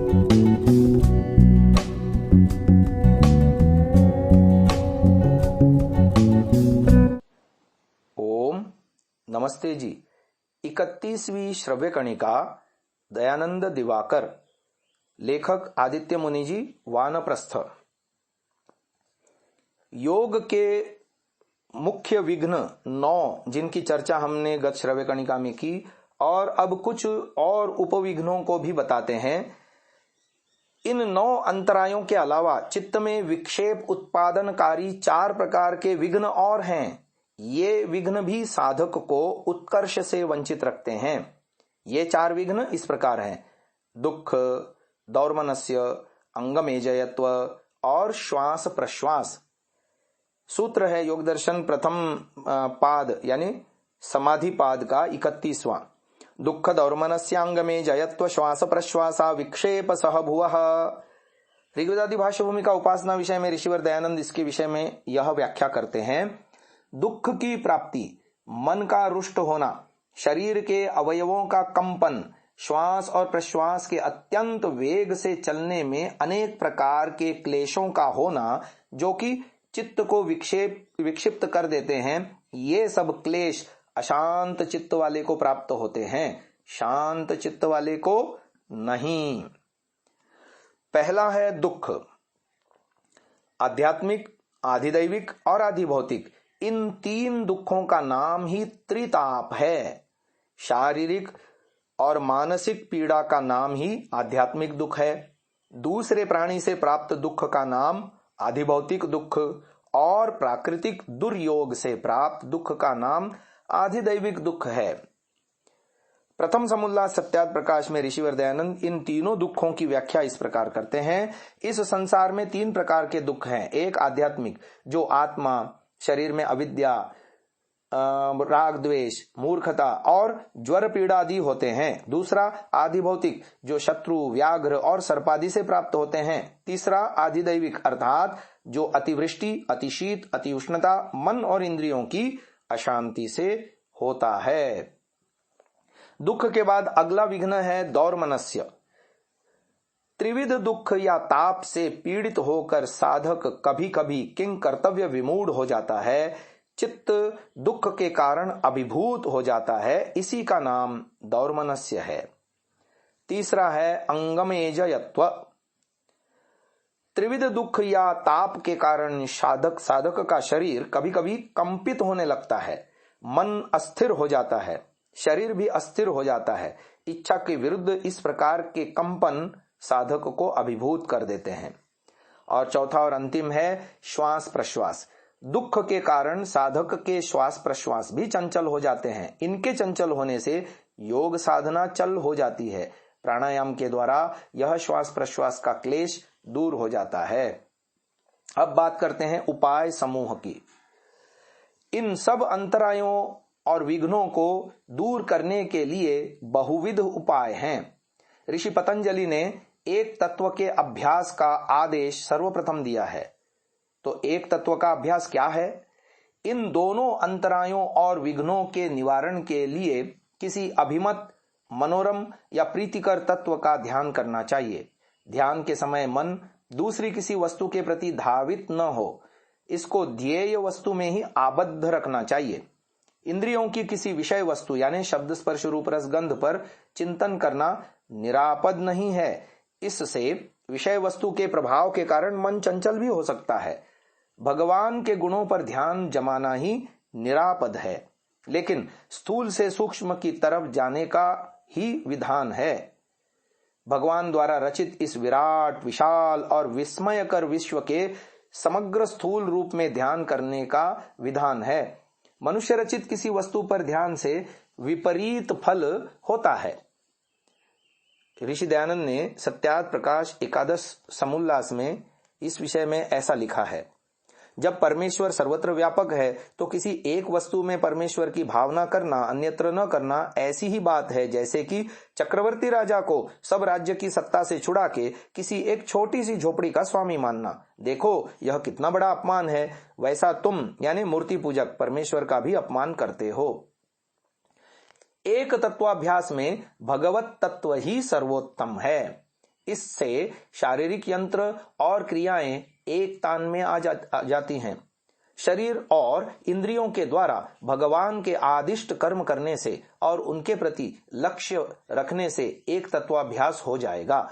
ओम नमस्ते जी। 31वीं श्रव्य कणिका दयानंद दिवाकर, लेखक आदित्य मुनि जी, वानप्रस्थ। योग के मुख्य विघ्न 9 जिनकी चर्चा हमने गत श्रव्य कणिका में की, और अब कुछ और उपविघ्नों को भी बताते हैं। इन 9 अंतरायों के अलावा चित्त में विक्षेप उत्पादनकारी 4 प्रकार के विघ्न और हैं। ये विघ्न भी साधक को उत्कर्ष से वंचित रखते हैं। ये 4 विघ्न इस प्रकार हैं: दुख, दौर्मनस्य, अंगमेजयत्व और श्वास प्रश्वास। सूत्र है योग दर्शन प्रथम पाद यानी समाधि पाद का 31वां। दुख दौर्मनस्यांगमेजयत्व श्वास प्रश्वासा विक्षेप सह भुवः। ऋग्वेदादि भाष्य भूमिका उपासना विषय में ऋषिवर दयानंद इसके विषय में यह व्याख्या करते हैं: दुख की प्राप्ति, मन का रुष्ट होना, शरीर के अवयवों का कंपन, श्वास और प्रश्वास के अत्यंत वेग से चलने में अनेक प्रकार के क्लेशों का होना, जो कि चित्त को विक्षिप्त कर देते हैं, ये सब क्लेश अशांत चित्त वाले को प्राप्त होते हैं, शांत चित्त वाले को नहीं। पहला है दुख। आध्यात्मिक, आधिदैविक और आधिभौतिक, इन 3 दुखों का नाम ही त्रिताप है। शारीरिक और मानसिक पीड़ा का नाम ही आध्यात्मिक दुख है। दूसरे प्राणी से प्राप्त दुख का नाम आधिभौतिक दुख, और प्राकृतिक दुर्योग से प्राप्त दुख का नाम आधिदैविक दुख है। प्रथम समुल्लास सत्यार्थ प्रकाश में ऋषिवर दयानंद इन तीनों दुखों की व्याख्या इस प्रकार करते हैं: इस संसार में 3 प्रकार के दुख हैं। एक आध्यात्मिक, जो आत्मा, शरीर में अविद्या, राग द्वेष, मूर्खता और ज्वर पीड़ा आदि होते हैं। दूसरा आधिभौतिक, जो शत्रु, व्याघ्र और सर्पादि से प्राप्त होते हैं। तीसरा आधिदैविक, अर्थात जो अतिवृष्टि, अतिशीत, अति उष्णता, मन और इंद्रियों की अशांति से होता है। दुख के बाद अगला विघ्न है दौर्मनस्य। त्रिविध दुख या ताप से पीड़ित होकर साधक कभी कभी किंग कर्तव्य विमूढ़ हो जाता है, चित्त दुख के कारण अभिभूत हो जाता है, इसी का नाम दौर्मनस्य है। तीसरा है अंगमेजयत्व। त्रिविध दुख या ताप के कारण साधक का शरीर कभी कभी कंपित होने लगता है, मन अस्थिर हो जाता है, शरीर भी अस्थिर हो जाता है। इच्छा के विरुद्ध इस प्रकार के कंपन साधक को अभिभूत कर देते हैं। और चौथा और अंतिम है श्वास प्रश्वास। दुख के कारण साधक के श्वास प्रश्वास भी चंचल हो जाते हैं। इनके चंचल होने से योग साधना चल हो जाती है। प्राणायाम के द्वारा यह श्वास प्रश्वास का क्लेश दूर हो जाता है। अब बात करते हैं उपाय समूह की। इन सब अंतरायों और विघ्नों को दूर करने के लिए बहुविध उपाय हैं। ऋषि पतंजलि ने एक तत्व के अभ्यास का आदेश सर्वप्रथम दिया है। तो एक तत्व का अभ्यास क्या है? इन दोनों अंतरायों और विघ्नों के निवारण के लिए किसी अभिमत, मनोरम या प्रीतिकर तत्व का ध्यान करना चाहिए। ध्यान के समय मन दूसरी किसी वस्तु के प्रति धावित न हो, इसको ध्येय वस्तु में ही आबद्ध रखना चाहिए। इंद्रियों की किसी विषय वस्तु यानी शब्द, स्पर्श, रूप, रस, गंध पर चिंतन करना निरापद नहीं है। इससे विषय वस्तु के प्रभाव के कारण मन चंचल भी हो सकता है। भगवान के गुणों पर ध्यान जमाना ही निरापद है, लेकिन स्थूल से सूक्ष्म की तरफ जाने का ही विधान है। भगवान द्वारा रचित इस विराट, विशाल और विस्मयकर विश्व के समग्र स्थूल रूप में ध्यान करने का विधान है। मनुष्य रचित किसी वस्तु पर ध्यान से विपरीत फल होता है। ऋषि दयानंद ने सत्यार्थ प्रकाश एकादश समुल्लास में इस विषय में ऐसा लिखा है: जब परमेश्वर सर्वत्र व्यापक है तो किसी एक वस्तु में परमेश्वर की भावना करना, अन्यत्र न करना ऐसी ही बात है जैसे कि चक्रवर्ती राजा को सब राज्य की सत्ता से छुड़ा के किसी एक छोटी सी झोपड़ी का स्वामी मानना। देखो यह कितना बड़ा अपमान है। वैसा तुम यानी मूर्ति पूजक परमेश्वर का भी अपमान करते हो। एक तत्वाभ्यास में भगवत तत्व ही सर्वोत्तम है। इससे शारीरिक यंत्र और क्रियाएं एक तान में आ जाती हैं। शरीर और इंद्रियों के द्वारा भगवान के आदिष्ट कर्म करने से और उनके प्रति लक्ष्य रखने से एक तत्वाभ्यास हो जाएगा।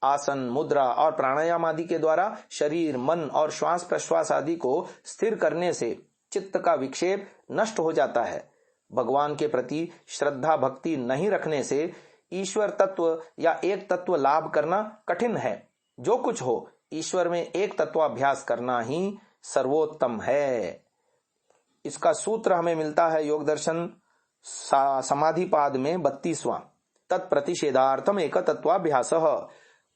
आसन, मुद्रा और प्राणायाम आदि के द्वारा शरीर, मन और श्वास प्रश्वास आदि को स्थिर करने से चित्त का विक्षेप नष्ट हो जाता है। भगवान के प्रति श्रद्धा भक्ति नहीं रखने से ईश्वर तत्व या एक तत्व लाभ करना कठिन है। जो कुछ हो, ईश्वर में एक तत्वाभ्यास करना ही सर्वोत्तम है। इसका सूत्र हमें मिलता है योग दर्शन समाधिपाद में 32वां। तत्प्रतिषेधार्थम एक तत्वाभ्यास।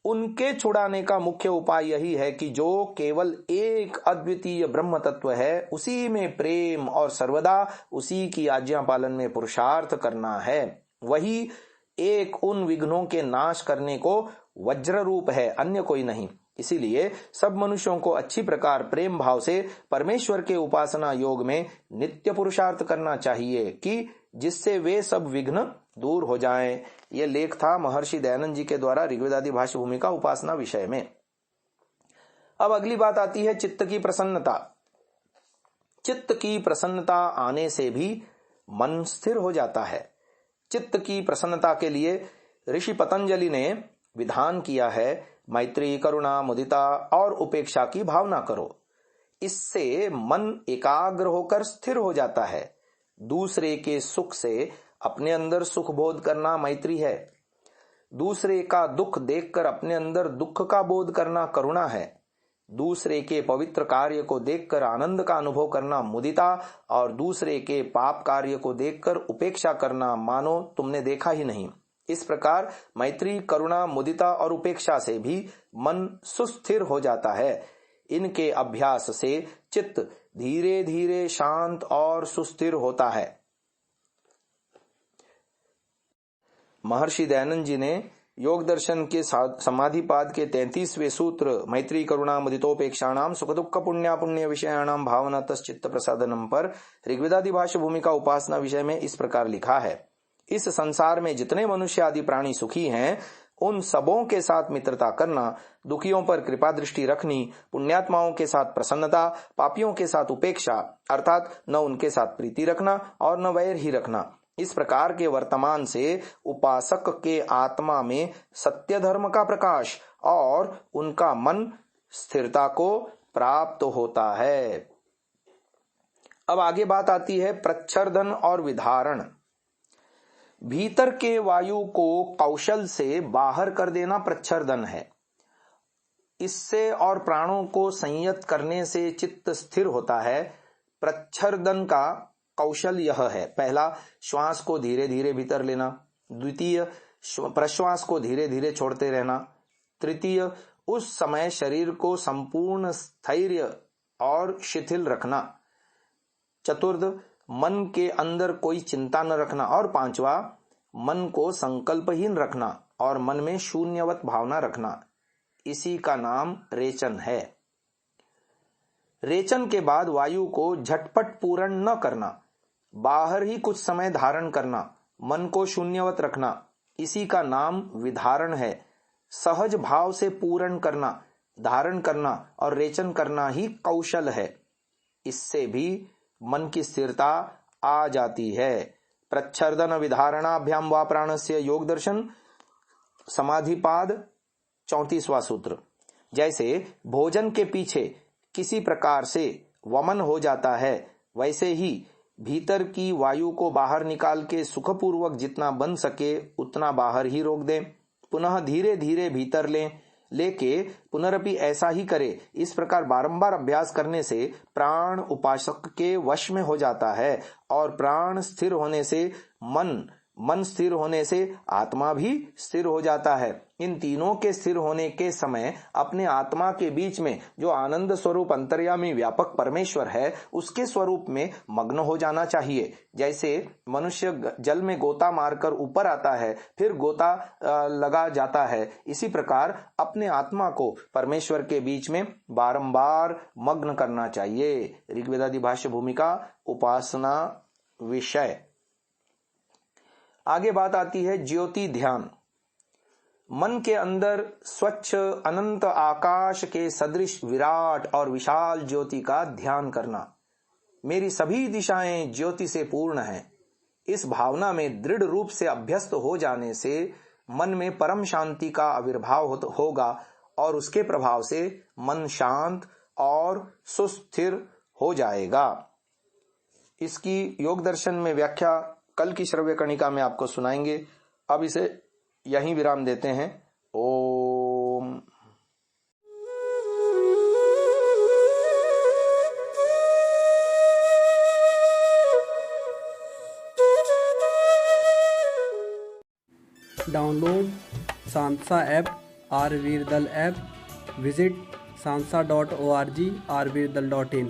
उनके छुड़ाने का मुख्य उपाय यही है कि जो केवल एक अद्वितीय ब्रह्म तत्व है, उसी में प्रेम और सर्वदा उसी की आज्ञा पालन में पुरुषार्थ करना है। वही एक उन विघ्नों के नाश करने को वज्र रूप है, अन्य कोई नहीं। इसीलिए सब मनुष्यों को अच्छी प्रकार प्रेम भाव से परमेश्वर के उपासना योग में नित्य पुरुषार्थ करना चाहिए कि जिससे वे सब विघ्न दूर हो जाएं। यह लेख था महर्षि दयानंद जी के द्वारा ऋग्वेदादि भाष्य भूमिका उपासना विषय में। अब अगली बात आती है चित्त की प्रसन्नता। चित्त की प्रसन्नता आने से भी मन स्थिर हो जाता है। चित्त की प्रसन्नता के लिए ऋषि पतंजलि ने विधान किया है, मैत्री, करुणा, मुदिता और उपेक्षा की भावना करो। इससे मन एकाग्र होकर स्थिर हो जाता है। दूसरे के सुख से अपने अंदर सुख बोध करना मैत्री है। दूसरे का दुख देखकर अपने अंदर दुख का बोध करना करुणा है। दूसरे के पवित्र कार्य को देखकर आनंद का अनुभव करना मुदिता और दूसरे के पाप कार्य को देखकर उपेक्षा करना मानो तुमने देखा ही नहीं। इस प्रकार मैत्री, करुणा, मुदिता और उपेक्षा से भी मन सुस्थिर हो जाता है। इनके अभ्यास से चित्त धीरे धीरे शांत और सुस्थिर होता है। महर्षि दयानंद जी ने योग दर्शन के समाधिपाद के 33वें सूत्र मैत्री, करुणा, मुदितोपेक्षाणाम सुख दुख पुण्य पुण्य विषयाणाम भावना तश्चित्त प्रसादनम पर ऋग्वेदादि भाष्य भूमिका उपासना विषय में इस प्रकार लिखा है, इस संसार में जितने मनुष्य आदि प्राणी सुखी हैं, उन सबों के साथ मित्रता करना, दुखियों पर कृपा दृष्टि रखनी, पुण्यात्माओं के साथ प्रसन्नता, पापियों के साथ उपेक्षा अर्थात न उनके साथ प्रीति रखना और न वैर ही रखना। इस प्रकार के वर्तमान से उपासक के आत्मा में सत्य धर्म का प्रकाश और उनका मन स्थिरता को प्राप्त होता है। अब आगे बात आती है प्रच्छर्दन और विधारण। भीतर के वायु को कौशल से बाहर कर देना प्रच्छर्दन है। इससे और प्राणों को संयत करने से चित्त स्थिर होता है। प्रच्छर्दन का कौशल यह है, पहला श्वास को धीरे धीरे भीतर लेना, द्वितीय प्रश्वास को धीरे धीरे छोड़ते रहना, तृतीय उस समय शरीर को संपूर्ण स्थैर्य और शिथिल रखना, चतुर्थ मन के अंदर कोई चिंता न रखना और पांचवा मन को संकल्पहीन रखना और मन में शून्यवत भावना रखना। इसी का नाम रेचन है। रेचन के बाद वायु को झटपट पूर्ण न करना, बाहर ही कुछ समय धारण करना, मन को शून्यवत रखना, इसी का नाम विधारण है। सहज भाव से पूर्ण करना, धारण करना और रेचन करना ही कौशल है। इससे भी मन की स्थिरता आ जाती है। प्रच्छर्दन विधारणाभ्याम वा प्राणस्य योग दर्शन समाधिपाद 34वां सूत्र। जैसे भोजन के पीछे किसी प्रकार से वमन हो जाता है, वैसे ही भीतर की वायु को बाहर निकाल के सुखपूर्वक जितना बन सके उतना बाहर ही रोक दें। पुनः धीरे धीरे भीतर लेके पुनरपि ऐसा ही करे। इस प्रकार बारंबार अभ्यास करने से प्राण उपासक के वश में हो जाता है और प्राण स्थिर होने से मन स्थिर होने से आत्मा भी स्थिर हो जाता है। इन तीनों के स्थिर होने के समय अपने आत्मा के बीच में जो आनंद स्वरूप अंतर्यामी व्यापक परमेश्वर है, उसके स्वरूप में मग्न हो जाना चाहिए। जैसे मनुष्य जल में गोता मारकर ऊपर आता है, फिर गोता लगा जाता है, इसी प्रकार अपने आत्मा को परमेश्वर के बीच में बारंबार मग्न करना चाहिए। ऋग्वेदादि भाष्य भूमिका उपासना विषय। आगे बात आती है ज्योति ध्यान। मन के अंदर स्वच्छ अनंत आकाश के सदृश विराट और विशाल ज्योति का ध्यान करना। मेरी सभी दिशाएं ज्योति से पूर्ण हैं। इस भावना में दृढ़ रूप से अभ्यस्त हो जाने से मन में परम शांति का आविर्भाव होगा और उसके प्रभाव से मन शांत और सुस्थिर हो जाएगा। इसकी योग दर्शन में व्याख्या कल की श्रव्य कणिका में आपको सुनाएंगे। अब इसे यहीं विराम देते हैं। Om. Download Sansa app, Rvirdal app, visit sansa.org, rvirdal.in।